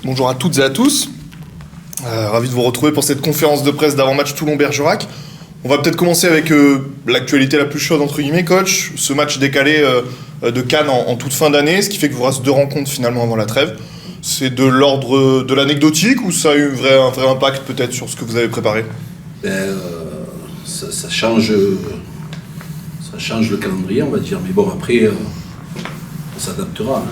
Bonjour à toutes et à tous. Ravi de vous retrouver pour cette conférence de presse d'avant-match Toulon-Bergerac. On va peut-être commencer avec l'actualité la plus chaude, entre guillemets, coach. Ce match décalé de Cannes en toute fin d'année, ce qui fait que vous reste 2 rencontres finalement avant la trêve. C'est de l'ordre de l'anecdotique ou ça a eu un vrai impact peut-être sur ce que vous avez préparé ? Ça change le calendrier, on va dire. Mais bon, après, on s'adaptera.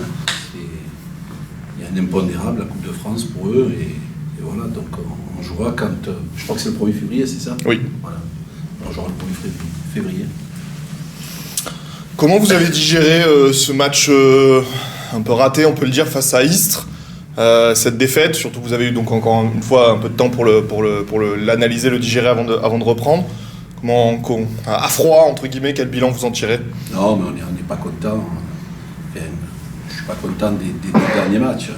Il y a un impondérable, la Coupe de France pour eux. Et voilà, donc on jouera quand... je crois que c'est le 1er février, c'est ça ? Oui. Voilà. On jouera le 1er février. Comment vous avez digéré ce match un peu raté, on peut le dire, face à Istres, cette défaite, surtout vous avez eu donc encore une fois un peu de temps pour l'analyser, le digérer avant de reprendre. À froid, entre guillemets, quel bilan vous en tirez ? Non, mais on n'est pas content. Enfin, je ne suis pas content des 2 derniers matchs.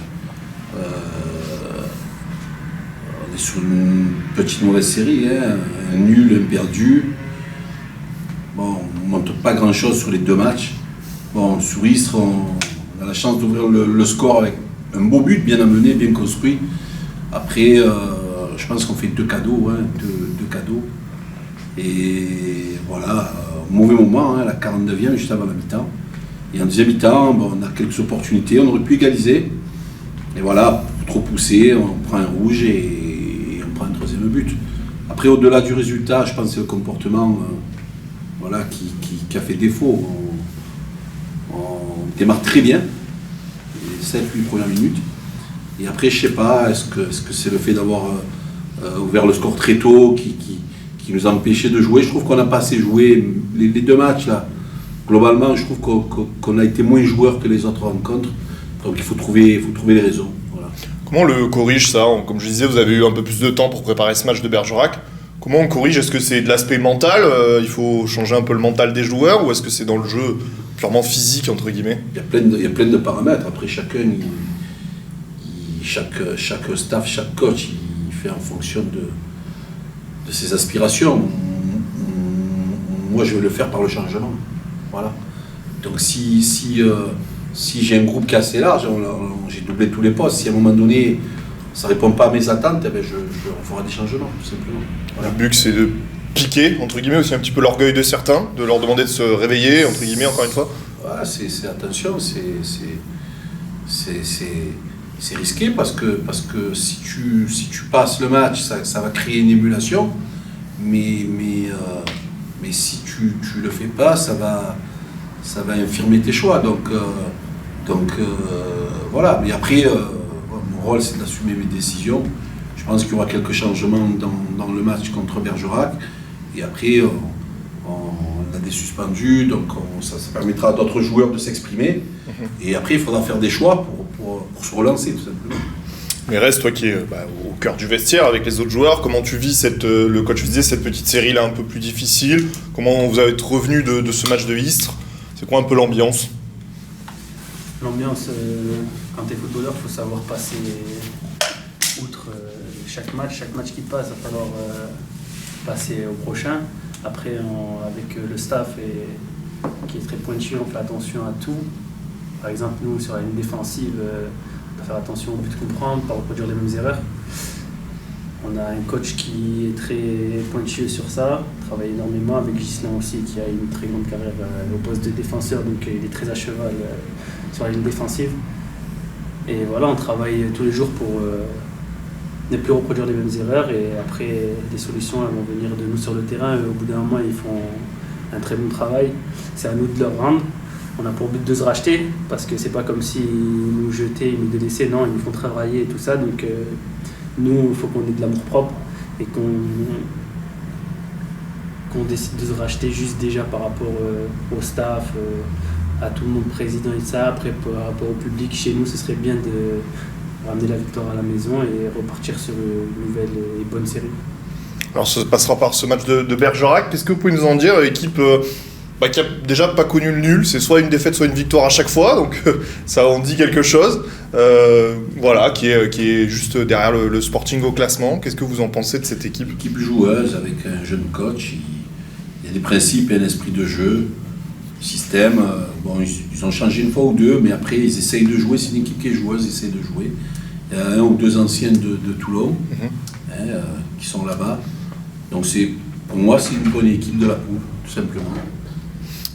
On est sur une petite mauvaise série, un nul, un perdu. Bon, on ne montre pas grand-chose sur les 2 matchs. Bon, sur Istres, on a la chance d'ouvrir le score avec un beau but, bien amené, bien construit. Après, je pense qu'on fait 2 cadeaux, 2 cadeaux. Et voilà, mauvais moment, la 49e, juste avant la mi-temps. Et en deuxième mi-temps, on a quelques opportunités, on aurait pu égaliser. Et voilà, trop poussé, on prend un rouge et on prend un 3e but. Après, au-delà du résultat, je pense que c'est le comportement qui a fait défaut. On démarre très bien, les 7-8 premières minutes. Et après, je ne sais pas, est-ce que c'est le fait d'avoir ouvert le score très tôt qui nous a empêché de jouer. Je trouve qu'on n'a pas assez joué les 2 matchs là. Globalement, je trouve qu'on a été moins joueurs que les autres rencontres. Donc il faut trouver les raisons. Voilà. Comment on le corrige ça ? Comme je disais, vous avez eu un peu plus de temps pour préparer ce match de Bergerac. Comment on corrige ? Est-ce que c'est de l'aspect mental ? Il faut changer un peu le mental des joueurs ou est-ce que c'est dans le jeu purement physique, entre guillemets ? Il y a plein de paramètres. Après, chaque staff, chaque coach, il fait en fonction de ses aspirations. Moi, je vais le faire par le changement. Voilà. Donc, si j'ai un groupe qui est assez large, j'ai doublé tous les postes. Si à un moment donné, ça ne répond pas à mes attentes, on fera des changements, tout simplement. Voilà. Le but, c'est de piquer, entre guillemets, aussi un petit peu l'orgueil de certains, de leur demander de se réveiller, entre guillemets, encore une fois. Voilà, attention, c'est risqué parce que si tu passes le match, ça va créer une émulation, mais si tu le fais pas, ça va infirmer tes choix. Donc voilà. Mais après, mon rôle c'est d'assumer mes décisions. Je pense qu'il y aura quelques changements dans le match contre Bergerac. Et après, on a des suspendus, donc ça permettra à d'autres joueurs de s'exprimer. Et après, il faudra faire des choix pour se relancer, tout simplement. Mais reste, toi qui es au cœur du vestiaire avec les autres joueurs, comment tu vis le coach disait, cette petite série-là un peu plus difficile ? Comment vous avez revenu de ce match de Istres ? C'est quoi un peu l'ambiance ? L'ambiance, quand tu es footballeur, il faut savoir passer outre chaque match qui passe, il va falloir passer au prochain. Après, avec le staff qui est très pointu, on fait attention à tout. Par exemple, nous, sur la ligne défensive, on doit faire attention au but qu'on prend, pas reproduire les mêmes erreurs. On a un coach qui est très pointueux sur ça, travaille énormément avec Ghislain aussi, qui a une très grande carrière au poste de défenseur, donc il est très à cheval sur la ligne défensive. Et voilà, on travaille tous les jours pour ne plus reproduire les mêmes erreurs, et après, des solutions elles vont venir de nous sur le terrain, et au bout d'un moment, ils font un très bon travail. C'est à nous de leur rendre. On a pour but de se racheter, parce que c'est pas comme s'ils nous jetaient, ils nous délaissaient, non, ils nous font travailler et tout ça, donc nous, il faut qu'on ait de l'amour propre et qu'on décide de se racheter juste déjà par rapport au staff, à tout le monde, président et ça. Après, par rapport au public, chez nous, ce serait bien de ramener la victoire à la maison et repartir sur une nouvelle et bonne série. Alors ça passera par ce match de Bergerac. Qu'est-ce que vous pouvez nous en dire ? Équipe qui a déjà pas connu le nul, c'est soit une défaite, soit une victoire à chaque fois, donc ça en dit quelque chose. Qui est juste derrière le Sporting au classement. Qu'est-ce que vous en pensez de cette équipe ? Équipe joueuse avec un jeune coach, il y a des principes et un esprit de jeu, système. Ils ont changé une fois ou deux, mais après ils essayent de jouer. C'est une équipe qui est joueuse, ils essayent de jouer. Il y a un ou deux anciens de Toulon qui sont là-bas. Donc pour moi, c'est une bonne équipe de la poule, tout simplement.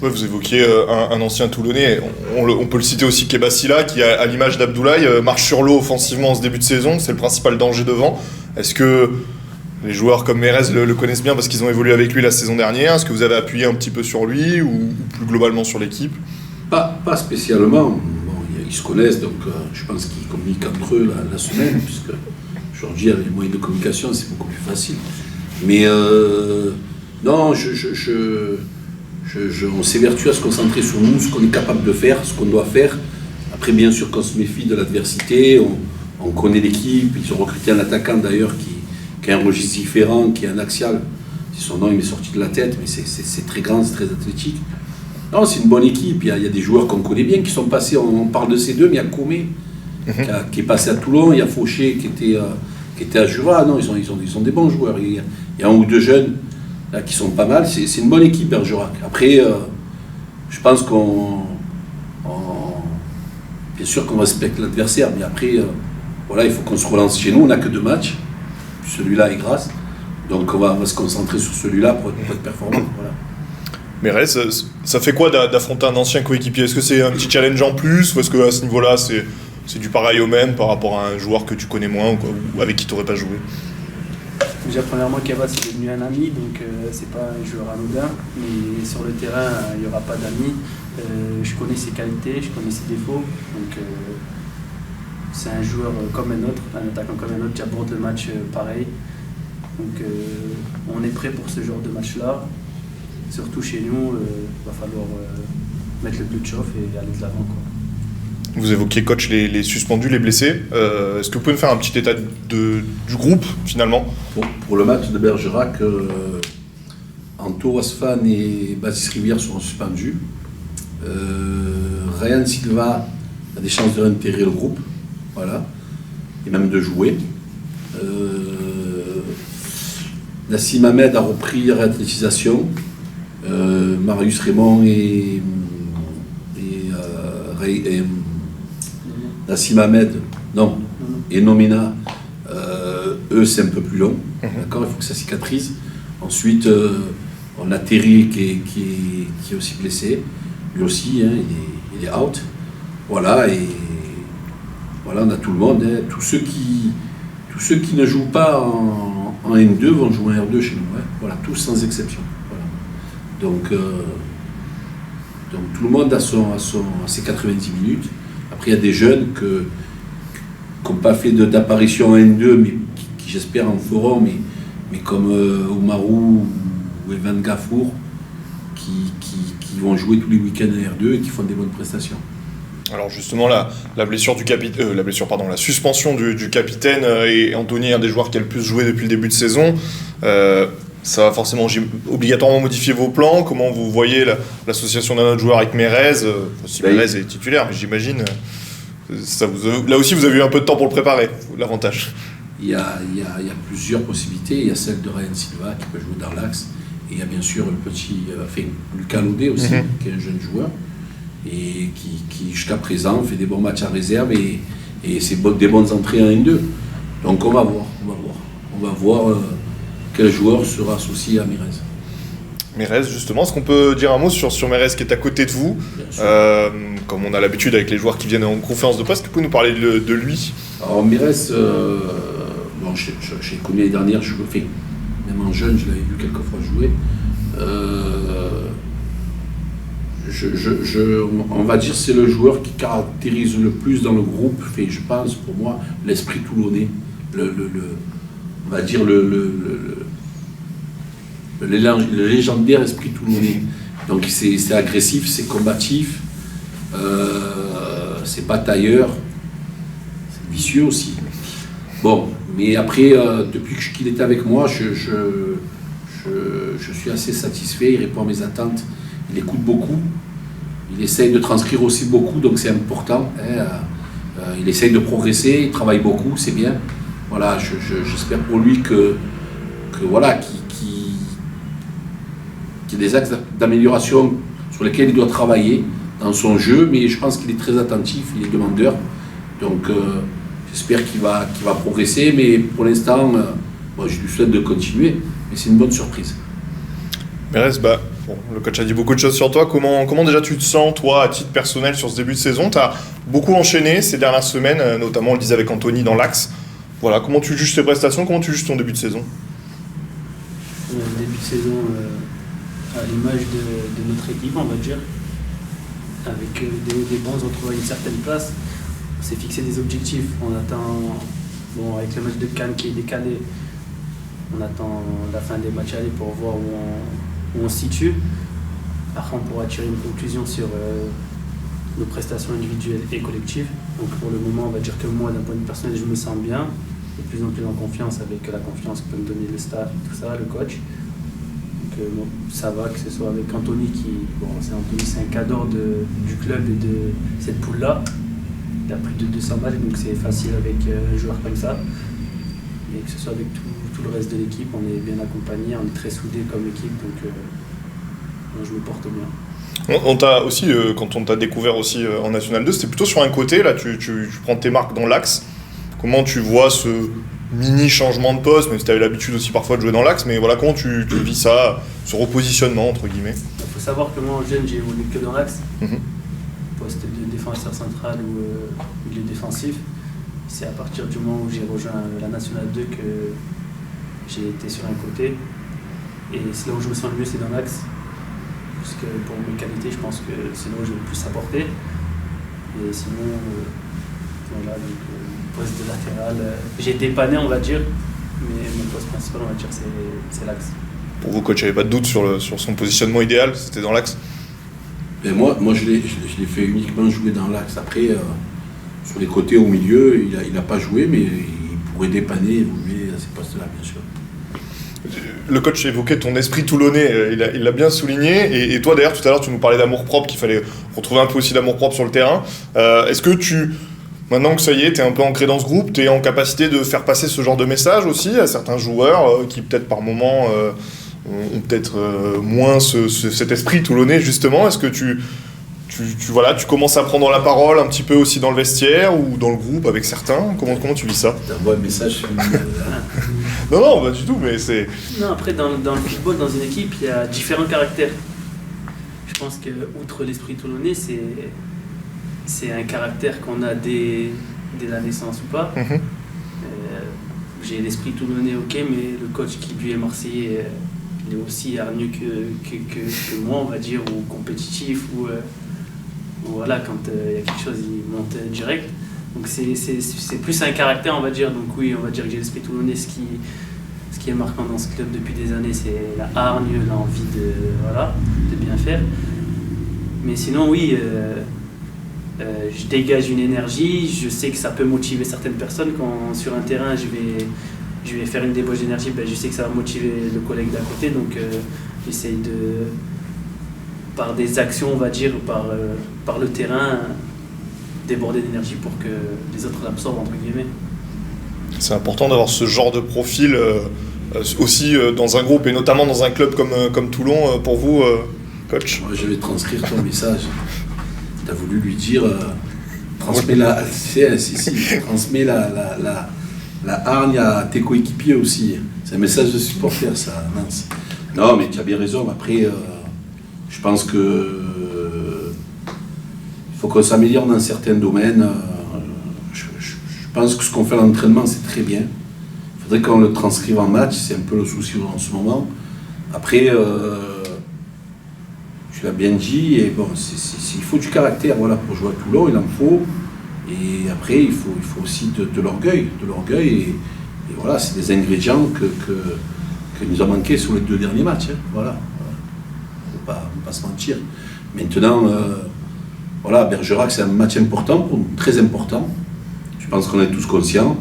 Ouais, vous évoquiez un ancien Toulonnais, on peut le citer aussi, Kebassila, qui à l'image d'Abdoulaye marche sur l'eau offensivement en ce début de saison, c'est le principal danger devant. Est-ce que les joueurs comme Mérez le connaissent bien parce qu'ils ont évolué avec lui la saison dernière? Est-ce que vous avez appuyé un petit peu sur lui ou plus globalement sur l'équipe? Pas spécialement. Bon, ils se connaissent, donc je pense qu'ils communiquent entre eux la semaine, puisque aujourd'hui, avec les moyens de communication, c'est beaucoup plus facile. Mais non, on s'évertue à se concentrer sur nous, ce qu'on est capable de faire, ce qu'on doit faire. Après, bien sûr, qu'on se méfie de l'adversité, on connaît l'équipe. Ils ont recruté un attaquant d'ailleurs qui a un registre différent, qui est un axial. Son nom il m'est sorti de la tête, mais c'est très grand, c'est très athlétique. Non, c'est une bonne équipe. Il y a des joueurs qu'on connaît bien qui sont passés, on parle de ces deux, mais il y a Comé qui est passé à Toulon, il y a Fauché qui était à Jura. Non, ils ont des bons joueurs. Il y a un ou deux jeunes là, qui sont pas mal. C'est une bonne équipe, Bergerac. Après, je pense bien sûr qu'on respecte l'adversaire, mais après, voilà, il faut qu'on se relance chez nous. On n'a que 2 matchs. Celui-là est grâce. Donc on va se concentrer sur celui-là pour être performant. Voilà. Mérez, ça fait quoi d'affronter un ancien coéquipier? Est-ce que c'est un petit challenge en plus ou est-ce qu'à ce niveau-là, c'est du pareil au même par rapport à un joueur que tu connais moins ou avec qui tu n'aurais pas joué? Déjà, premièrement, Kebas est devenu un ami, donc c'est pas un joueur anodin, mais sur le terrain, il n'y aura pas d'amis. Je connais ses qualités, je connais ses défauts, donc c'est un joueur comme un autre, un attaquant comme un autre qui aborde le match pareil. Donc on est prêt pour ce genre de match-là. Surtout chez nous, il va falloir mettre le plus de chauffe et aller de l'avant. Vous évoquiez, coach, les suspendus, les blessés. Est-ce que vous pouvez me faire un petit état du groupe, finalement? Pour le match de Bergerac, Anto Asfan et Baptiste Rivière sont suspendus. Ryan Silva a des chances de réintégrer le groupe, voilà, et même de jouer. Nassim Ahmed a repris la réathlétisation. Marius Raymond et Nassim Ahmed, non, et Nomina, eux c'est un peu plus long, d'accord, il faut que ça cicatrise. Ensuite, on a Terry qui est aussi blessé, lui aussi, hein, il est out. Voilà, et voilà, on a tout le monde, hein. Tous ceux qui ne jouent pas en N2 vont jouer en R2 chez nous, hein. Voilà, tous sans exception. Voilà. Donc tout le monde a ses 90 minutes. Après, il y a des jeunes qui n'ont pas fait d'apparition en N2, mais qui j'espère en feront, mais comme Oumarou ou Evan Gafour, qui vont jouer tous les week-ends en R2 et qui font des bonnes prestations. Alors justement, la suspension du capitaine et Anthony, un des joueurs qui a le plus joué depuis le début de saison, ça va forcément obligatoirement modifier vos plans. Comment vous voyez l'association d'un autre joueur avec Mérez? Si Mérez est titulaire, mais j'imagine, là aussi vous avez eu un peu de temps pour le préparer, l'avantage. Il y a plusieurs possibilités. Il y a celle de Ryan Silva qui peut jouer dans l'axe. Et il y a bien sûr le petit Lucas Laudet aussi, qui est un jeune joueur. Et qui jusqu'à présent fait des bons matchs à réserve et c'est des bonnes entrées en N2. Donc on va voir quel joueur sera associé à Mérez. Mérez, justement, est-ce qu'on peut dire un mot sur Mérez qui est à côté de vous? Comme on a l'habitude avec les joueurs qui viennent en conférence de presse, est-ce que vous pouvez nous parler de lui? Alors Mérez, j'ai connu l'année dernière, même en jeune, je l'avais vu quelques fois jouer. On va dire c'est le joueur qui caractérise le plus dans le groupe, fait, je pense pour moi, l'esprit toulonnais, on va dire le légendaire esprit toulonnais. Donc c'est agressif, c'est combatif, c'est batailleur, c'est vicieux aussi. Bon, mais après, depuis qu'il est avec moi, je suis assez satisfait, il répond à mes attentes, il écoute beaucoup. Il essaye de transcrire aussi beaucoup, donc c'est important. Hein. Il essaye de progresser, il travaille beaucoup, c'est bien. Voilà, j'espère pour lui que voilà, qu'il y a des axes d'amélioration sur lesquels il doit travailler dans son jeu, mais je pense qu'il est très attentif, il est demandeur. Donc J'espère qu'il va progresser, mais pour l'instant, je lui souhaite de continuer, mais c'est une bonne surprise. Mérès, le coach a dit beaucoup de choses sur toi. Comment déjà tu te sens, toi, à titre personnel, sur ce début de saison? Tu as beaucoup enchaîné ces dernières semaines, notamment on le disait avec Anthony dans l'axe. Voilà, comment tu juges tes prestations? Comment tu juges ton début de saison? Le début de saison, à l'image de notre équipe, on va dire, avec des bons, on retrouve une certaine place. On s'est fixé des objectifs. On attend, avec le match de Cannes qui est décalé, on attend la fin des matchs aller pour voir où on se situe. Après, on pourra tirer une conclusion sur nos prestations individuelles et collectives. Donc pour le moment, on va dire que moi, d'un point de vue personnel, je me sens bien. De plus en plus en confiance avec la confiance que peut me donner le staff, tout ça, le coach. Donc ça va, que ce soit avec Anthony c'est un cadeau du club et de cette poule-là. Il a plus de 200 matchs, donc c'est facile avec un joueur comme ça. Et que ce soit avec tout le reste de l'équipe, on est bien accompagné, on est très soudés comme équipe, donc je me porte bien. On t'a aussi, quand on t'a découvert aussi en National 2, c'était plutôt sur un côté, là tu prends tes marques dans l'axe. Comment tu vois ce mini changement de poste, même si tu avais l'habitude aussi parfois de jouer dans l'axe, mais voilà, comment tu vis ça, ce repositionnement entre guillemets? Il faut savoir que moi, jeune, j'ai évolué que dans l'axe, poste de défenseur central ou milieu défensif. C'est à partir du moment où j'ai rejoint la National 2 que j'ai été sur un côté. Et c'est là où je me sens le mieux, c'est dans l'axe. Parce que pour mes qualités, je pense que c'est là où j'ai le plus apporté. Et sinon, poste de latéral, j'ai dépanné, on va dire, mais mon poste principal, on va dire, c'est l'axe. Pour vous, coach, il n'y avait pas de doute sur son positionnement idéal, c'était dans l'axe? Et moi je l'ai fait uniquement jouer dans l'axe. Après, sur les côtés, au milieu, il n'a pas joué, mais il pourrait dépanner, évoluer à ces postes-là, bien sûr. Le coach évoquait ton esprit toulonnais, il l'a bien souligné, et toi d'ailleurs tout à l'heure tu nous parlais d'amour-propre, qu'il fallait retrouver un peu aussi d'amour-propre sur le terrain. Est-ce que maintenant que ça y est, tu es un peu ancré dans ce groupe, tu es en capacité de faire passer ce genre de message aussi à certains joueurs qui peut-être par moments ont peut-être moins cet esprit toulonnais justement? Est-ce que tu commences à prendre la parole un petit peu aussi dans le vestiaire ou dans le groupe avec certains? Comment tu vis ça? T'envoies un message Non, pas du tout, mais c'est... Non, après, dans le football, dans une équipe, il y a différents caractères. Je pense que, outre l'esprit toulonnais, c'est un caractère qu'on a dès la naissance ou pas. J'ai l'esprit toulonnais, ok, mais le coach qui lui est marseillais, il est aussi hargneux que moi, on va dire, ou compétitif, ou voilà, quand il y a quelque chose, il monte direct. Donc c'est plus un caractère, on va dire. Donc oui, on va dire que j'ai l'esprit toulonnais. Ce qui est marquant dans ce club depuis des années, c'est la hargne, l'envie de bien faire. Mais sinon, oui, je dégage une énergie. Je sais que ça peut motiver certaines personnes. Quand sur un terrain, je vais faire une débauche d'énergie, je sais que ça va motiver le collègue d'à côté. Donc j'essaye par des actions, on va dire, par le terrain, déborder d'énergie pour que les autres l'absorbent, entre guillemets. C'est important d'avoir ce genre de profil aussi dans un groupe et notamment dans un club comme Toulon pour vous, coach? Moi, je vais transcrire ton message. Tu as voulu lui dire transmets transmets la hargne à tes coéquipiers aussi. C'est un message de supporter, ça, Nance. Non, mais tu as bien raison. Après, je pense que il faut qu'on s'améliore dans certains domaines. Je pense que ce qu'on fait à l'entraînement, c'est très bien. Il faudrait qu'on le transcrive en match, c'est un peu le souci en ce moment. Après, tu l'as bien dit, et bon, il faut du caractère, voilà, pour jouer à Toulon, il en faut. Et après, il faut aussi de l'orgueil. Et voilà, c'est des ingrédients que nous a manqué sur les 2 derniers matchs. Hein, voilà. On ne va pas se mentir. Maintenant, voilà, Bergerac, c'est un match important pour nous, très important. Je pense qu'on est tous conscients.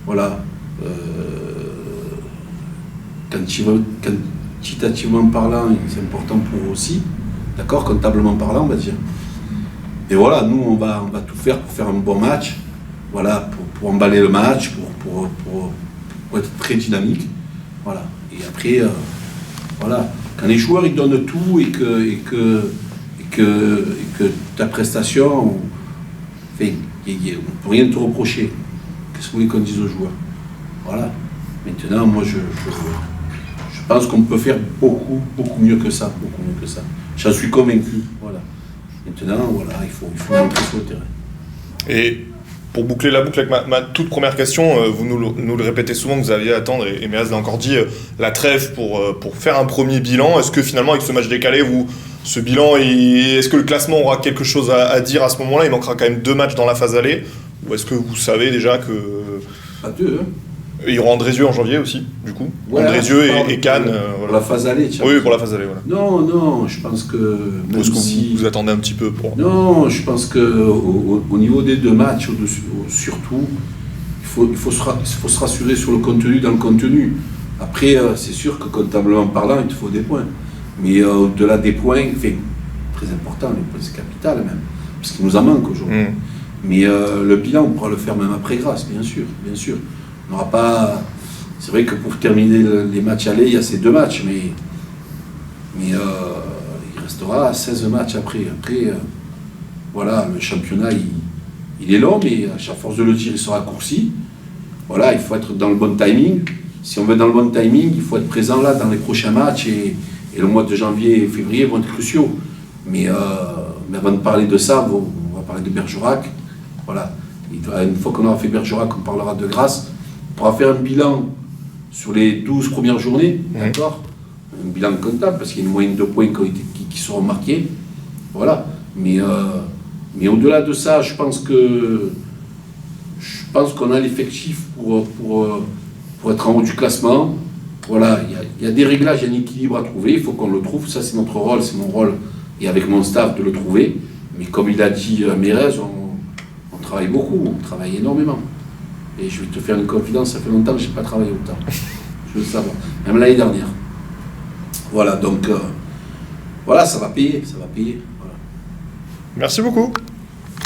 Voilà. Quantitativement parlant, c'est important pour eux aussi. D'accord, comptablement parlant, on va dire. Et voilà, nous, on va tout faire pour faire un bon match. Voilà, pour emballer le match, pour être très dynamique. Voilà. Et après, voilà, quand les joueurs ils donnent tout et que ta prestation, on ne peut rien te reprocher. Qu'est-ce que vous voulez qu'on dise aux joueurs? Voilà. Maintenant, moi, je pense qu'on peut faire beaucoup mieux que ça. J'en suis convaincu. Voilà. Maintenant, voilà, il faut montrer sur le terrain. Et pour boucler la boucle avec ma toute première question, vous nous le répétez souvent que vous aviez à attendre, et Méaz l'a encore dit, la trêve pour faire un premier bilan. Est-ce que finalement, avec ce match décalé, ce bilan, est-ce que le classement aura quelque chose à dire à ce moment-là? Il manquera quand même 2 matchs dans la phase aller. Ou est-ce que vous savez déjà que... Pas 2, hein. Il y aura Andrézieux en janvier aussi, du coup. Ouais, Andrézieux et Cannes. Pour Voilà. la phase aller, tiens. Oui, pour la phase aller, voilà. Non, je pense que... Même Est-ce que si... vous attendez un petit peu pour... Non, je pense qu'au niveau des 2 matchs, surtout, il faut se rassurer sur le contenu dans le contenu. Après, c'est sûr que comptablement parlant, il te faut des points. Mais au-delà des points, très important, les points c'est capital même, parce qu'il nous en manque aujourd'hui. Mais le bilan, on pourra le faire même après grâce, bien sûr. On n'aura pas... C'est vrai que pour terminer les matchs allés, il y a ces 2 matchs, mais il restera 16 matchs après. Après, voilà, le championnat, il est long, mais à chaque force de le tir, il sera raccourci. Voilà, il faut être dans le bon timing. Si on veut dans le bon timing, il faut être présent là dans les prochains matchs, et le mois de janvier et février vont être cruciaux. Mais avant de parler de ça, on va parler de Bergerac. Voilà. Une fois qu'on aura fait Bergerac, on parlera de Grasse. On pourra faire un bilan sur les 12 premières journées, d'accord? Un bilan comptable, parce qu'il y a une moyenne de points qui seront marqués. Voilà. Mais au-delà de ça, je pense qu'on a l'effectif pour être en haut du classement. Voilà, il y a des réglages, il y a un équilibre à trouver, il faut qu'on le trouve. Ça, c'est notre rôle, c'est mon rôle, et avec mon staff, de le trouver. Mais comme il a dit Mérez, on travaille beaucoup, on travaille énormément. Et je vais te faire une confidence, ça fait longtemps que je n'ai pas travaillé autant. Je veux le savoir. Même l'année dernière. Voilà, donc, voilà, ça va payer. Voilà. Merci beaucoup.